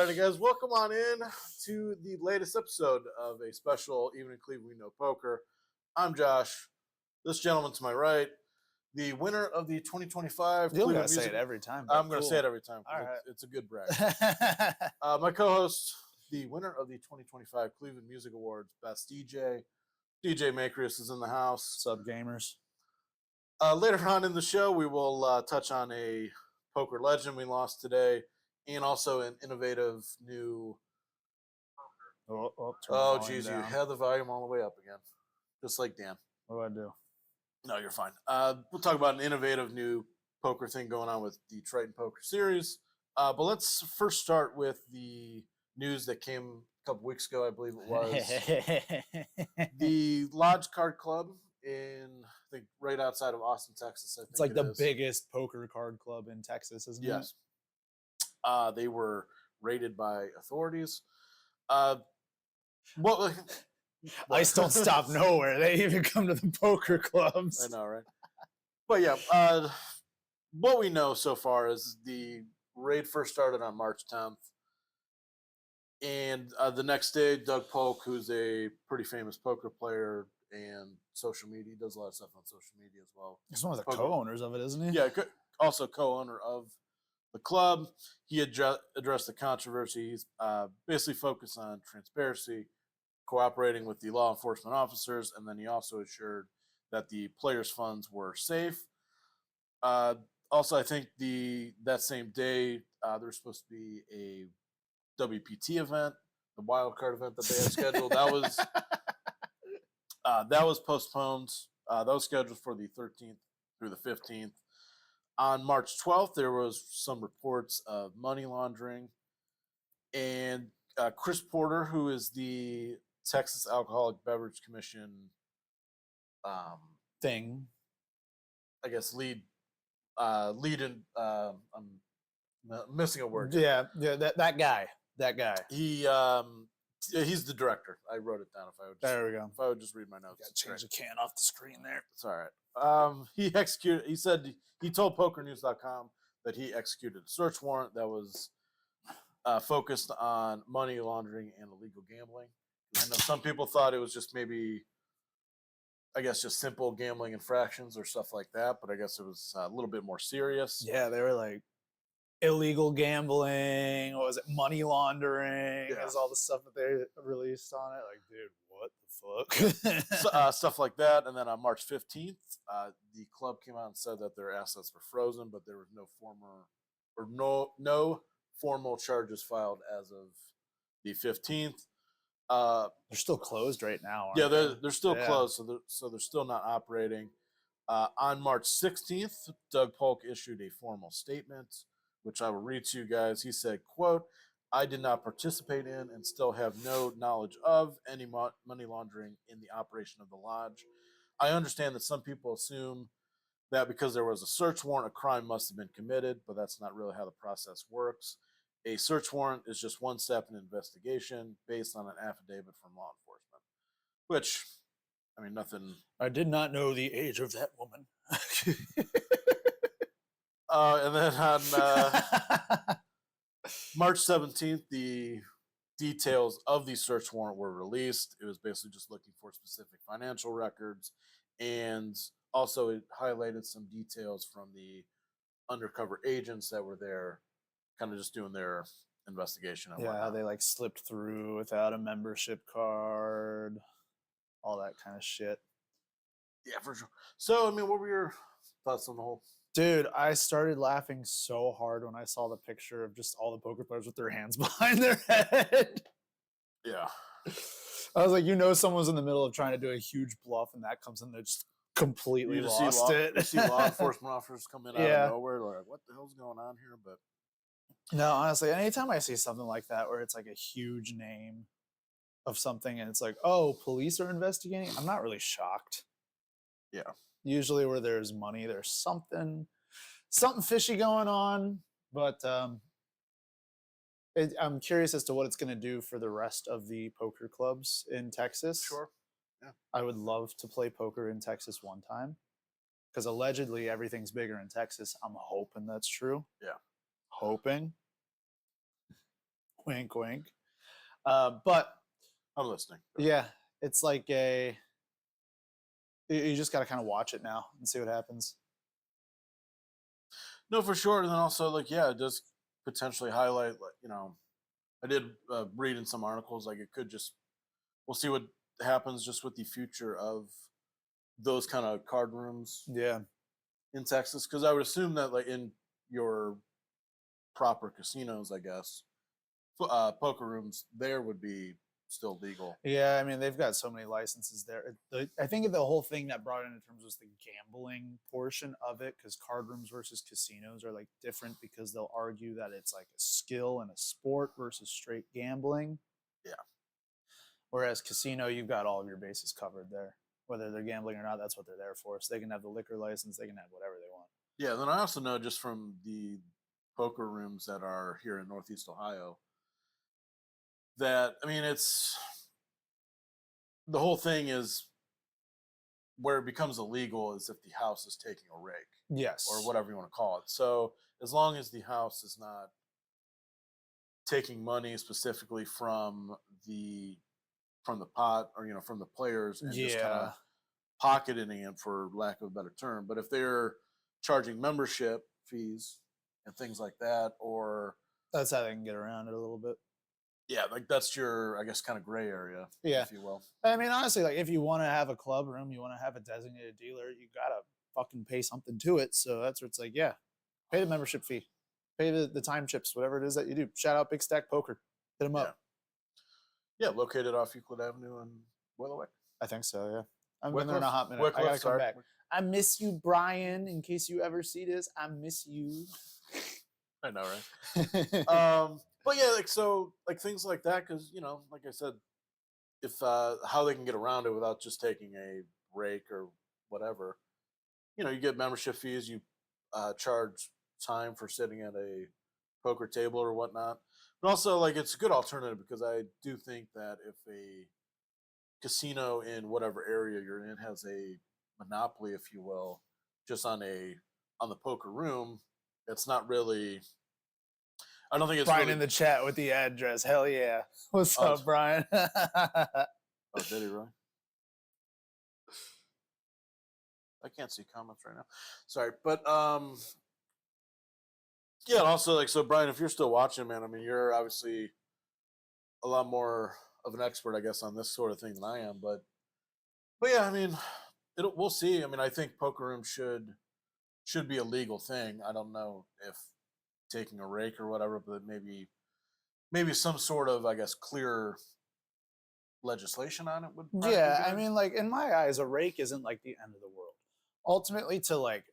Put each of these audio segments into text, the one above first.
Alrighty, guys, welcome on in to the latest episode of a special Even in Cleveland We Know Poker. I'm Josh. This gentleman to my right, the winner of the 2025 You're Cleveland gonna say Music. it every time. I'm going to say it every time All because right. it's a good brag. My co-host, the winner of the 2025 Cleveland Music Awards, Best DJ, DJ Makrius is in the house. What's up, gamers? Later on in the show, we will touch on a poker legend we lost today, and also an innovative new. Oh, geez, you had the volume all the way up again, just like Dan. What do I do? No, you're fine. We'll talk about an innovative new poker thing going on with the Triton Poker Series. But let's first start with the news that came a couple weeks ago, I believe it was. The Lodge Card Club in, I think, right outside of Austin, Texas. I think It's like the biggest poker card club in Texas, isn't it? Yes. They were raided by authorities. Ice don't stop nowhere. They even come to the poker clubs. I know, right? But yeah, what we know so far is the raid first started on March 10th. And the next day, Doug Polk, who's a pretty famous poker player and social media, he does a lot of stuff on social media as well. He's one of the co-owners of it, isn't he? Yeah, also co-owner of the club. He addressed the controversy. He's basically focused on transparency, cooperating with the law enforcement officers, and then he also assured that the players' funds were safe. Also, I think that same day, there's supposed to be a WPT event, the wild card event that they had scheduled. That was postponed. That was scheduled for the 13th through the 15th. On March 12th, there was some reports of money laundering. And Chris Porter, who is the Texas Alcoholic Beverage Commission thing, I guess, lead in, I'm missing a word. Yeah, that guy. He's the director. I wrote it down. There we go. If I would just read my notes. Got to change the can off the screen there. It's all right. He said he told PokerNews.com that he executed a search warrant that was focused on money laundering and illegal gambling. I know some people thought it was just maybe, I guess, just simple gambling infractions or stuff like that, but I guess it was a little bit more serious. Yeah, they were like illegal gambling. What was it? Money laundering. Yeah. Is all the stuff that they released on it. Like, dude, what the fuck? Stuff like that. And then on March 15th, the club came out and said that their assets were frozen, but there was no formal charges filed as of the 15th. They're still closed right now. Yeah, they're still closed, so they're still not operating. On March 16th, Doug Polk issued a formal statement, which I will read to you guys. He said, quote, "I did not participate in and still have no knowledge of any money laundering in the operation of the lodge. I understand that some people assume that because there was a search warrant, a crime must have been committed, but that's not really how the process works. A search warrant is just one step in an investigation based on an affidavit from law enforcement." Which, I mean, nothing. I did not know the age of that woman. And then on March 17th, the details of the search warrant were released. It was basically just looking for specific financial records, and also it highlighted some details from the undercover agents that were there, kind of just doing their investigation. And yeah, they like slipped through without a membership card, all that kind of shit. Yeah, for sure. So, I mean, what were your thoughts on the whole? Dude, I started laughing so hard when I saw the picture of just all the poker players with their hands behind their head. Yeah. I was like, someone's in the middle of trying to do a huge bluff, and that comes in, they just completely lost it. You see law enforcement officers come in out of nowhere, like, what the hell's going on here? But no, honestly, anytime I see something like that where it's like a huge name of something and it's like, oh, police are investigating, I'm not really shocked. Yeah. Usually where there's money, there's something fishy going on. But I'm curious as to what it's going to do for the rest of the poker clubs in Texas. Sure. Yeah. I would love to play poker in Texas one time because allegedly everything's bigger in Texas. I'm hoping that's true. Yeah. Hoping. Wink, wink. But I'm listening. yeah, it's like you just got to kind of watch it now and see what happens. No, for sure. And then also, like, yeah, it does potentially highlight, like, I did read in some articles, like, it could just, we'll see what happens just with the future of those kind of card rooms Yeah. in Texas. Cause I would assume that, like, in your proper casinos, I guess, poker rooms there would be still legal. Yeah, I mean they've got so many licenses there. I think the whole thing that brought it into terms was the gambling portion of it, because card rooms versus casinos are like different because they'll argue that it's like a skill and a sport versus straight gambling. Yeah. Whereas casino, you've got all of your bases covered there, whether they're gambling or not. That's what they're there for. So they can have the liquor license, they can have whatever they want. Yeah. Then I also know just from the poker rooms that are here in Northeast Ohio that, I mean, it's the whole thing is where it becomes illegal is if the house is taking a rake Yes. or whatever you want to call it. So as long as the house is not taking money specifically from the pot, or from the players, and just kind Yeah. of pocketing it, for lack of a better term. But if they're charging membership fees and things like that, or That's how they can get around it a little bit. yeah, like that's your, I guess, kind of gray area, Yeah. if you will. I mean, honestly, like if you want to have a club room, you want to have a designated dealer, you gotta fucking pay something to it. So that's where it's like, yeah, pay the membership fee, pay the time chips, whatever it is that you do. Shout out Big Stack Poker, hit them up. Yeah, located off Euclid Avenue in Willowick. I think so. Yeah, I've been there in a Wycliffe- hot minute. I Wycliffe, gotta come sorry. back. I miss you, Brian. In case you ever see this, I miss you. I know, right? But yeah, like, so, like, things like that, because like I said, if how they can get around it without just taking a rake or whatever, you get membership fees, you charge time for sitting at a poker table or whatnot, but also, like, it's a good alternative, because I do think that if a casino in whatever area you're in has a monopoly, if you will, just on the poker room, it's not really. I don't think it's Brian really, in the chat with the address. Hell yeah. What's Oh, up, Brian? Oh, did he really? I can't see comments right now. Sorry, but yeah. And also, like, so Brian, if you're still watching, man, I mean, you're obviously a lot more of an expert, I guess, on this sort of thing than I am. But yeah, I mean, we'll see. I mean, I think poker room should be a legal thing. I don't know if taking a rake or whatever, but maybe some sort of, I guess, clear legislation on it would probably be Yeah, I good. mean, like in my eyes, a rake isn't like the end of the world. Ultimately, to like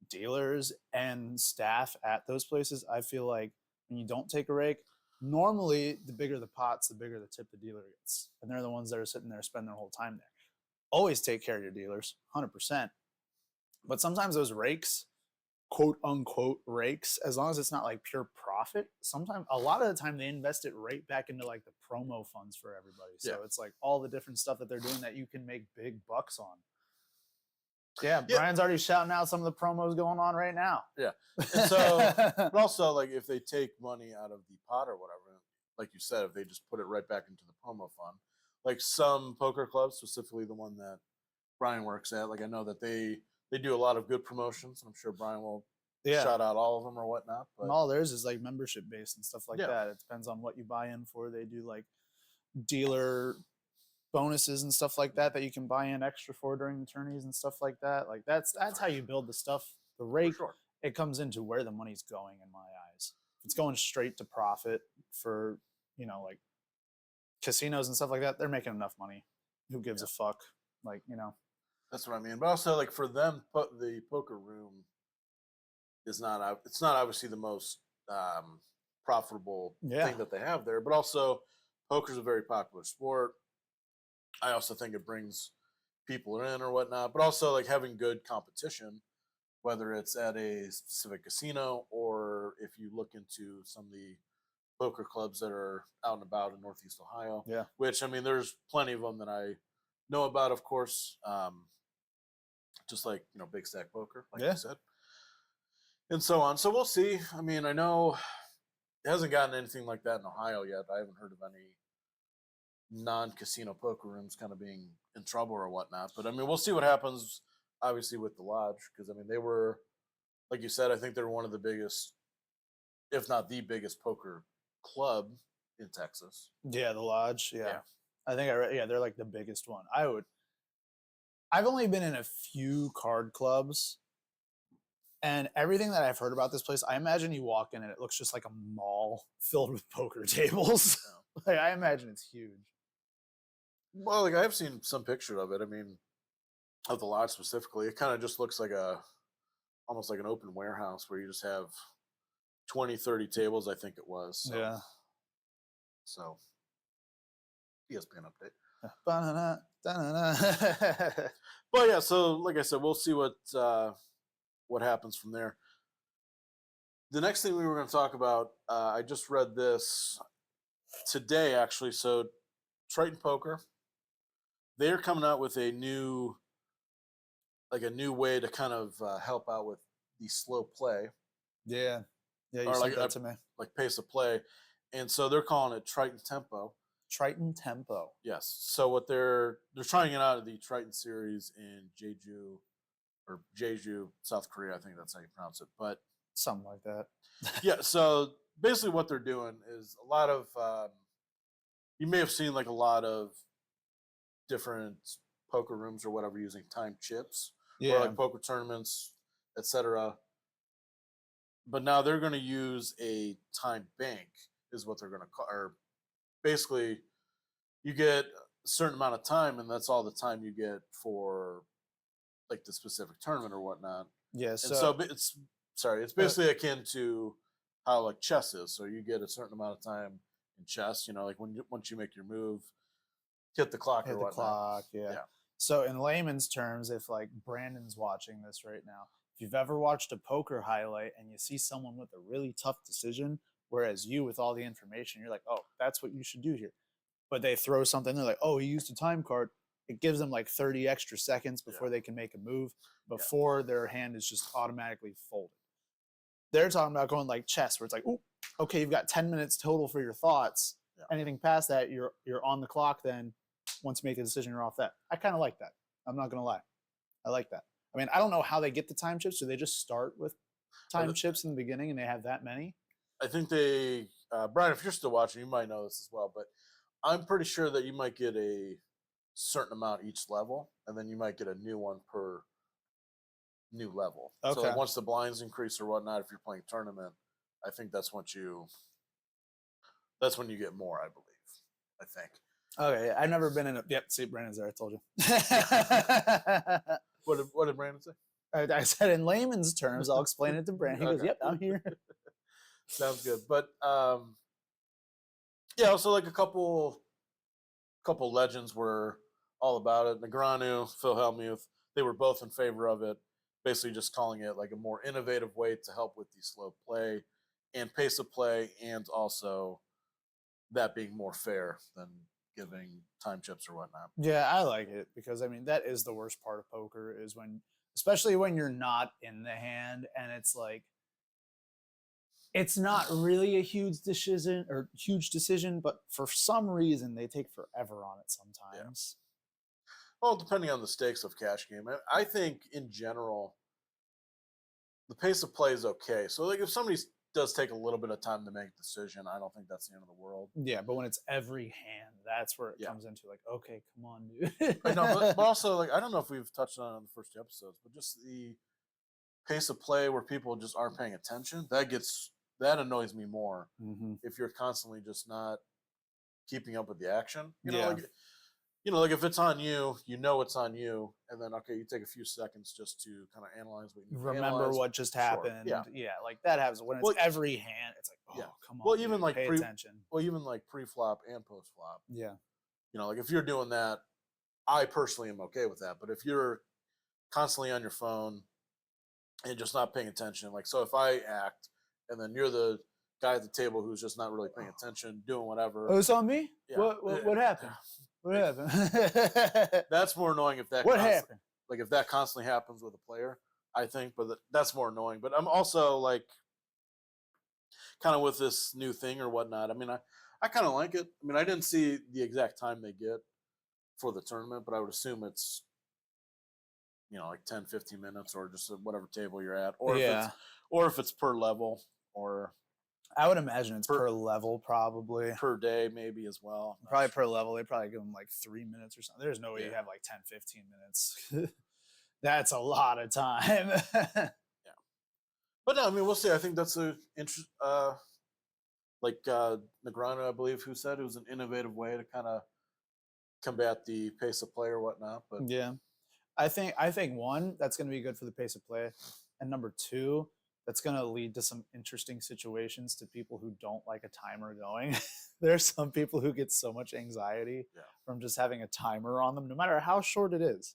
dealers and staff at those places, I feel like when you don't take a rake, normally the bigger the pots, the bigger the tip the dealer gets, and they're the ones that are sitting there spending their whole time there. Always take care of your dealers, 100%. But sometimes those rakes, quote unquote rakes, as long as it's not like pure profit, sometimes a lot of the time they invest it right back into like the promo funds for everybody. So Yeah. it's like all the different stuff that they're doing that you can make big bucks on. Yeah, Yeah. Brian's already shouting out some of the promos going on right now. Yeah. And so, but also, like, if they take money out of the pot or whatever, like you said, if they just put it right back into the promo fund, like some poker clubs, specifically the one that Brian works at, like, I know that they do a lot of good promotions, and I'm sure Brian will Yeah. shout out all of them or whatnot. But And all theirs is like membership based and stuff like Yeah. that. It depends on what you buy in for. They do like dealer bonuses and stuff like that you can buy in extra for during the tourneys and stuff like that. Like that's how you build the stuff. The for rake, sure. it comes into where the money's going in my eyes. If it's going straight to profit for, like casinos and stuff like that, they're making enough money. Who gives a fuck? Like, That's what I mean. But also, like, for them, the poker room is not. It's not obviously the most profitable Yeah. thing that they have there. But also, poker's a very popular sport. I also think it brings people in or whatnot. But also, like, having good competition, whether it's at a specific casino or if you look into some of the poker clubs that are out and about in Northeast Ohio. Yeah. Which, I mean, there's plenty of them that I know about, of course. Just like, Big Stack Poker, like Yeah. you said, and so on. So we'll see. I mean, I know it hasn't gotten anything like that in Ohio yet. I haven't heard of any non-casino poker rooms kind of being in trouble or whatnot. But I mean, we'll see what happens. Obviously, with the lodge, because I mean, they were, like you said, I think they're one of the biggest, if not the biggest, poker club in Texas. Yeah, the lodge. Yeah. Yeah. I think I read. Yeah, they're like the biggest one. I've only been in a few card clubs, and everything that I've heard about this place, I imagine you walk in and it looks just like a mall filled with poker tables. Like, I imagine it's huge. Well, like I've seen some picture of it. I mean, of the lodge specifically, it kind of just looks like almost like an open warehouse where you just have 20, 30 tables, I think it was. So, Yeah. So, ESPN update. Ba-na-na, da-na-na. But yeah, so like I said, we'll see what happens from there. The next thing we were going to talk about, I just read this today, actually. So, Triton Poker, they're coming out with a new way to kind of help out with the slow play, Yeah. Yeah, you Or sent like that a- to me. like pace of play, and so they're calling it Triton Tempo. Triton Tempo. Yes. So what they're trying it out of the Triton series in Jeju, South Korea. I think that's how you pronounce it. But Something like that. yeah, so basically what they're doing is a lot of you may have seen like a lot of different poker rooms or whatever using time chips Yeah. or like poker tournaments, etc. But now they're going to use a time bank, is what they're going to call. Or basically, you get a certain amount of time, and that's all the time you get for like the specific tournament or whatnot. Yeah. And So, so it's basically akin to how like chess is. So you get a certain amount of time in chess. You know, like once you make your move, hit the clock hit or the whatnot. clock. Yeah. Yeah. So in layman's terms, if like Brandon's watching this right now, if you've ever watched a poker highlight and you see someone with a really tough decision, whereas you with all the information, you're like, oh, that's what you should do here. But they throw something, they're like, oh, he used a time card. It gives them like 30 extra seconds before they can make a move, before their hand is just automatically folded. They're talking about going like chess, where it's like, oh, okay, you've got 10 minutes total for your thoughts. Yeah. Anything past that, you're on the clock. Then once you make a decision, you're off that. I kind of like that. I'm not gonna lie, I like that. I mean, I don't know how they get the time chips. Do they just start with time chips in the beginning and they have that many? I think they, Brian, if you're still watching, you might know this as well, but I'm pretty sure that you might get a certain amount each level, and then you might get a new one per new level. So like Okay. once the blinds increase or whatnot, if you're playing tournament, I think that's when you get more, I believe. I think. Okay, I've never been in a. Yep, see, Brandon's there. I told you. What did Brandon say? I said in layman's terms, I'll explain it to Brandon. He goes, Okay. "Yep, I'm here." Sounds good. But yeah, also like a couple legends were all about it. Negreanu, Phil Hellmuth, they were both in favor of it, basically just calling it like a more innovative way to help with the slow play and pace of play, and also that being more fair than giving time chips or whatnot. Yeah, I like it because I mean that is the worst part of poker is when, especially when you're not in the hand and it's like, it's not really a huge decision, but for some reason they take forever on it sometimes. Well, depending on the stakes of cash game, I think in general, the pace of play is okay. So like if somebody does take a little bit of time to make a decision, I don't think that's the end of the world. Yeah, but when it's every hand, that's where it Yeah. comes into like, okay, come on, dude. I know, but also like I don't know if we've touched on it in the first two episodes, but just the pace of play where people just aren't paying attention, that annoys me more. Mhm. If you're constantly just not keeping up with the action, Yeah. like if it's on you, it's on you, and then okay, you take a few seconds just to kind of analyze what you Remember what just happened. yeah. Like that happens when it's Well, every hand. It's like, oh, yeah. come on. Well, even dude, like pay attention. Well, even like pre-flop and post-flop. Yeah. Like if you're doing that, I personally am okay with that. But if you're constantly on your phone and just not paying attention, like so if I act and then you're the guy at the table who's just not really paying attention, doing whatever. Oh, it's on me. Yeah. What happened? What happened? That's more annoying if that. What happened? Like if that constantly happens with a player, I think, but that's more annoying. But I'm also like, kind of with this new thing or whatnot. I mean, I kind of like it. I mean, I didn't see the exact time they get for the tournament, but I would assume it's, like 10, 15 minutes or just whatever table you're at, Yeah. or if it's per level or I would imagine it's Per- per level, probably. per day maybe as well. I'm not Probably sure. per level. They probably give them like 3 minutes or something. There's no way you Yeah. have like 10, 15 minutes. That's a lot of time. But no, I mean, we'll see. I think that's a interest. Like Negreanu, I believe, who said it was an innovative way to kind of combat the pace of play or whatnot. But Yeah. I think one, that's going to be good for the pace of play, and number two, that's going to lead to some interesting situations to people who don't like a timer going. There's some people who get so much anxiety Yeah. from just having a timer on them, no matter how short it is.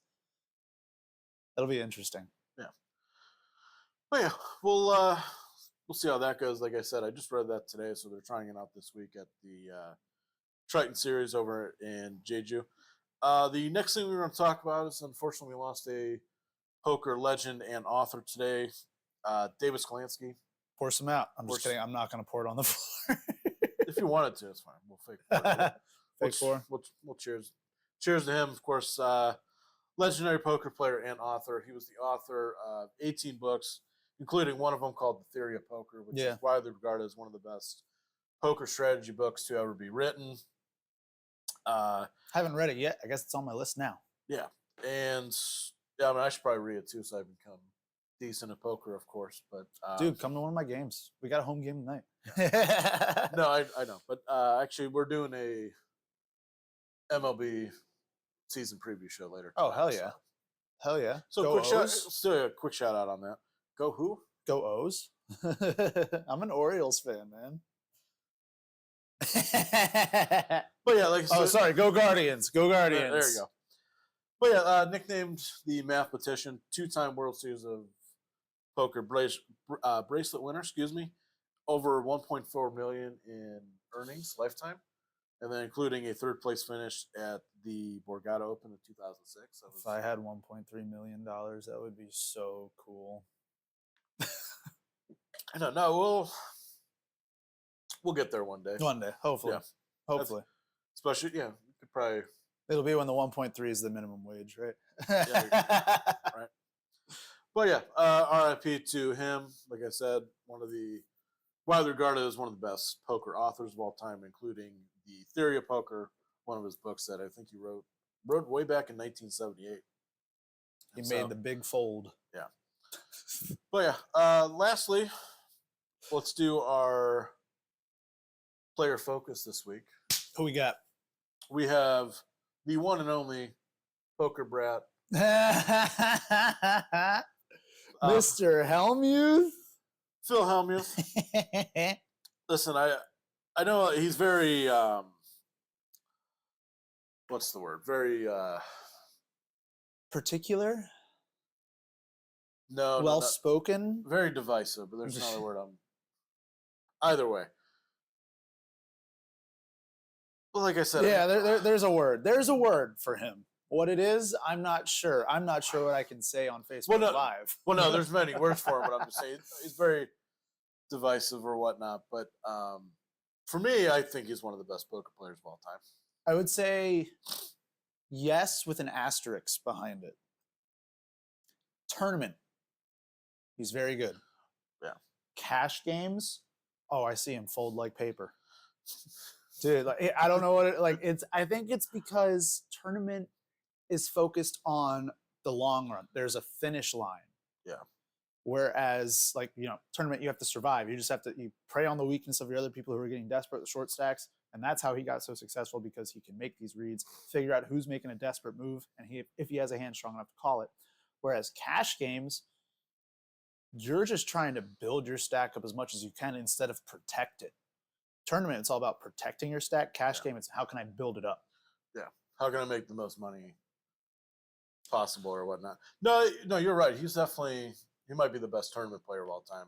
That'll be interesting. But yeah, we'll see how that goes. Like I said, I just read that today, so they're trying it out this week at the Triton Series over in Jeju. The next thing we're going to talk about is, unfortunately, we lost a poker legend and author today, David Skolansky. Pour some out. I'm Pour just kidding. I'm not going to pour it on the floor. If you wanted to, it's fine. We'll fake pour it. Fake pour. We'll cheers. Cheers to him, of course. Legendary poker player and author. He was the author of 18 books, including one of them called The Theory of Poker, which Yeah. is widely regarded as one of the best poker strategy books to ever be written. Haven't read it yet. I guess it's on my list now. And yeah, I mean, I should probably read it too, so I become decent at poker, of course. But Dude, come to one of my games. We got a home game tonight. no, I know. But actually, we're doing a MLB season preview show later. Oh, tonight, hell yeah. Hell yeah. So Go quick shout, O's. still a quick shout out on that. Go who? Go O's. I'm an Orioles fan, man. But yeah, like I said, Oh, sorry. Go Guardians. Go Guardians. there you go. But yeah, nicknamed the mathematician, 2-time World Series of Poker bracelet winner. Excuse me, over 1.4 million in earnings lifetime, and then including a third place finish at the Borgata Open in 2006. If I had $1.3 million, that would be so cool. I don't know. We'll get there one day. One day, hopefully. Yeah. Hopefully. Especially, yeah, we could probably. It'll be when the 1.3 is the minimum wage, right? Right. But yeah, RIP to him. Like I said, one of the widely regarded as one of the best poker authors of all time, including The Theory of Poker, one of his books that I think he wrote way back in 1978. He And made so- the big fold. But yeah, lastly, let's do our player focus this week. Who we got? We have the one and only Poker Brat, Mr. Helmuth. Phil Hellmuth. Listen, I know he's very what's the word? Very Particular, no, well no, spoken. very divisive, but there's another word on either way. Well, like I said, Yeah, there's a word. There's a word for him. What it is, I'm not sure. I'm not sure what I can say on Facebook no, Live. well, no, there's many words for him, but I'm just saying he's very divisive or whatnot. But for me, I think he's one of the best poker players of all time. I would say yes, with an asterisk behind it. Tournament, he's very good. Yeah. Cash games, oh, I see him fold like paper. Dude, like, I don't know what it, like it's. I think it's because tournament is focused on the long run. There's a finish line. Yeah. Whereas, like, tournament, you have to survive. You just have to prey on the weakness of your other people who are getting desperate with short stacks, and that's how he got so successful, because he can make these reads, figure out who's making a desperate move, and if he has a hand strong enough to call it. Whereas cash games, you're just trying to build your stack up as much as you can instead of protect it. Tournament, it's all about protecting your stack. Cash game, it's how can I build it up? How can I make the most money possible or whatnot? No, you're right. He might be the best tournament player of all time.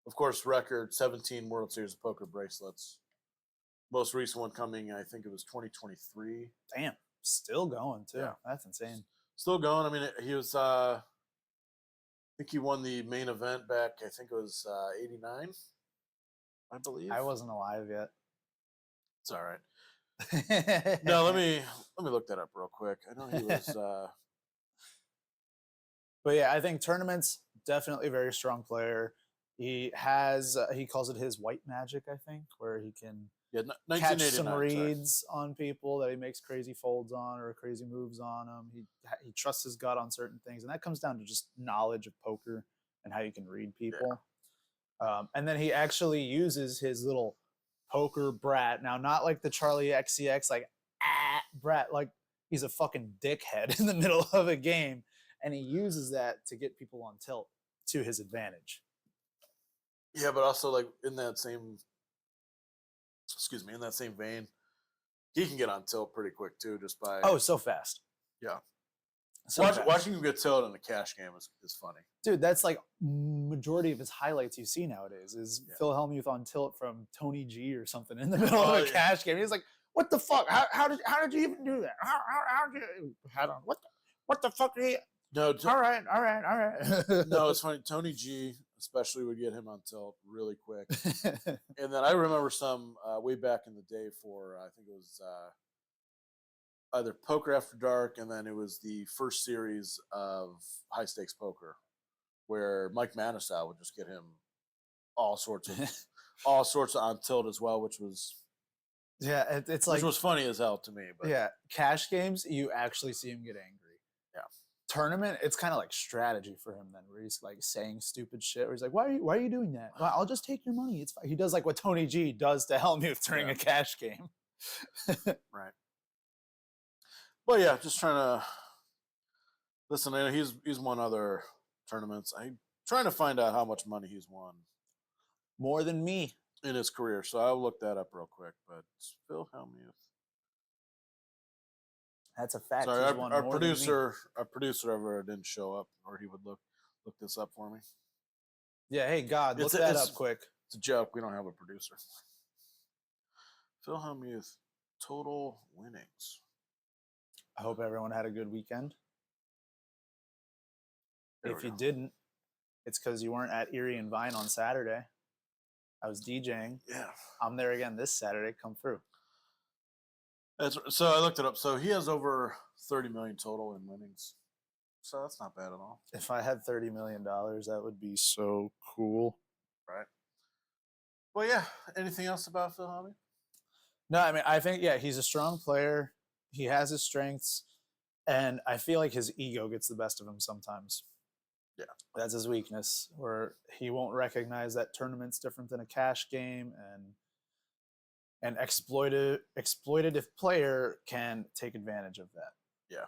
Of course, record 17 World Series of Poker bracelets. Most recent one coming, I think it was 2023. Damn, still going too. Yeah. That's insane. Still going. I mean, he was. I think he won the main event back. I think it was '89. I believe. I wasn't alive yet. It's all right. No, let me look that up real quick. I know he was. But yeah, I think tournaments definitely a very strong player. He has he calls it his white magic, I think, where he can Yeah, catch some 1989. Sorry. reads on people that he makes crazy folds on or crazy moves on them. He trusts his gut on certain things, and that comes down to just knowledge of poker and how you can read people. And then he actually uses his little poker brat. Now, not like the Charlie XCX, like brat, like he's a fucking dickhead in the middle of a game, and he uses that to get people on tilt to his advantage. Yeah, but also like in that same vein, he can get on tilt pretty quick too, just by So fast. Yeah. So fast. Watching him get tilted in a cash game is funny. Dude, that's like majority of his highlights you see nowadays is Phil Hellmuth on tilt from Tony G or something in the middle of a cash game. He's like, "What the fuck? How did you even do that? How did you? What the fuck? Are you? No, all right. No, it's funny. Tony G especially would get him on tilt really quick. And then I remember some way back in the day for I think it was either Poker After Dark, and then it was the first series of High Stakes Poker, where Mike Manisow would just get him all sorts of on tilt as well, which was it's like which was funny as hell to me. But cash games you actually see him get angry. Yeah. Tournament, it's kind of like strategy for him then, where he's like saying stupid shit. Where he's like, "Why are you doing that? Well, I'll just take your money. It's fine." He does like what Tony G does to Hellmuth during a cash game. Right. But yeah, just trying to listen. I know he's won other tournaments. I'm trying to find out how much money he's won. More than me in his career, so I'll look that up real quick. But Phil Hellmuth. That's a fact. Sorry, our producer ever didn't show up, or he would look this up for me. Yeah, hey God, look that up quick. It's a joke. We don't have a producer. Phil Hellmuth total winnings. I hope everyone had a good weekend. If you didn't, it's because you weren't at Erie and Vine on Saturday. I was DJing. Yeah, I'm there again this Saturday. Come through. So I looked it up. So he has over 30 million total in winnings. So that's not bad at all. If I had $30 million, that would be so cool. Right. Well, yeah. Anything else about Phil Hellmuth? No, I mean, I think, he's a strong player. He has his strengths. And I feel like his ego gets the best of him sometimes. Yeah. That's his weakness, where he won't recognize that tournament's different than a cash game, and an exploitative player can take advantage of that. Yeah.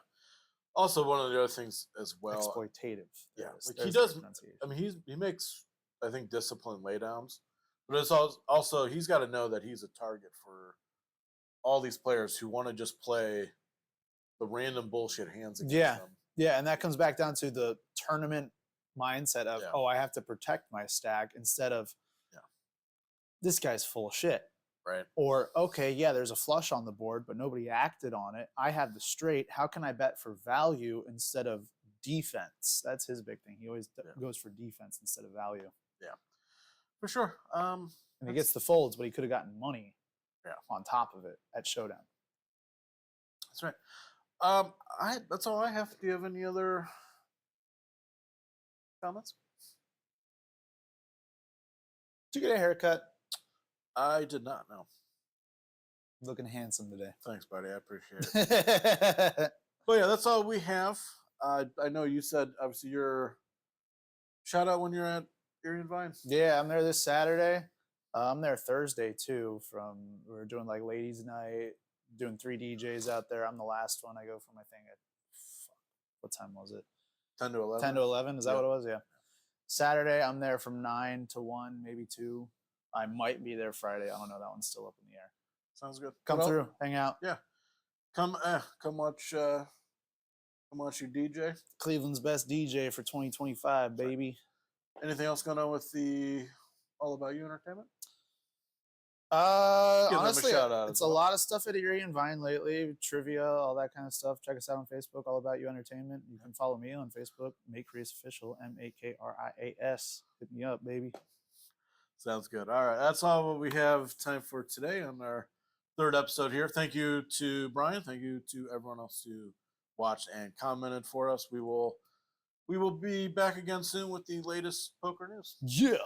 Also, one of the other things as well. Exploitative. Yeah. Like he does. I mean, he makes, I think, disciplined laydowns, but it's also he's got to know that he's a target for all these players who want to just play the random bullshit hands against them. Yeah, and that comes back down to the tournament mindset of, I have to protect my stack, instead of, this guy's full of shit. Right. Or, okay, there's a flush on the board, but nobody acted on it. I have the straight. How can I bet for value instead of defense? That's his big thing. He always goes for defense instead of value. Yeah, for sure. And he gets the folds, but he could have gotten money on top of it at Showdown. That's right. That's all I have. Do you have any other comments? Did you get a haircut? I did not know. Looking handsome today. Thanks, buddy. I appreciate it. Well, yeah, that's all we have. I know you said, obviously, your shout out when you're at Erie and Vine. Yeah, I'm there this Saturday. I'm there Thursday, too. We're doing like ladies' night, doing 3 DJs out there. I'm the last one. I go for my thing at, what time was it? 10 to 11. 10 to 11. Is that what it was? Yeah. Saturday, I'm there from 9 to 1, maybe 2. I might be there Friday. I don't know. That one's still up in the air. Sounds good. Come through, hang out. Yeah, come watch you DJ. Cleveland's best DJ for 2025, baby. Anything else going on with the All About You Entertainment? Honestly, it's a lot of stuff at Erie and Vine lately. Trivia, all that kind of stuff. Check us out on Facebook, All About You Entertainment. You can follow me on Facebook, Makrias Official, MAKRIAS. Hit me up, baby. Sounds good. All right, that's all what we have time for today on our third episode here. Thank you to Brian. Thank you to everyone else who watched and commented for us. We will be back again soon with the latest poker news. Yeah.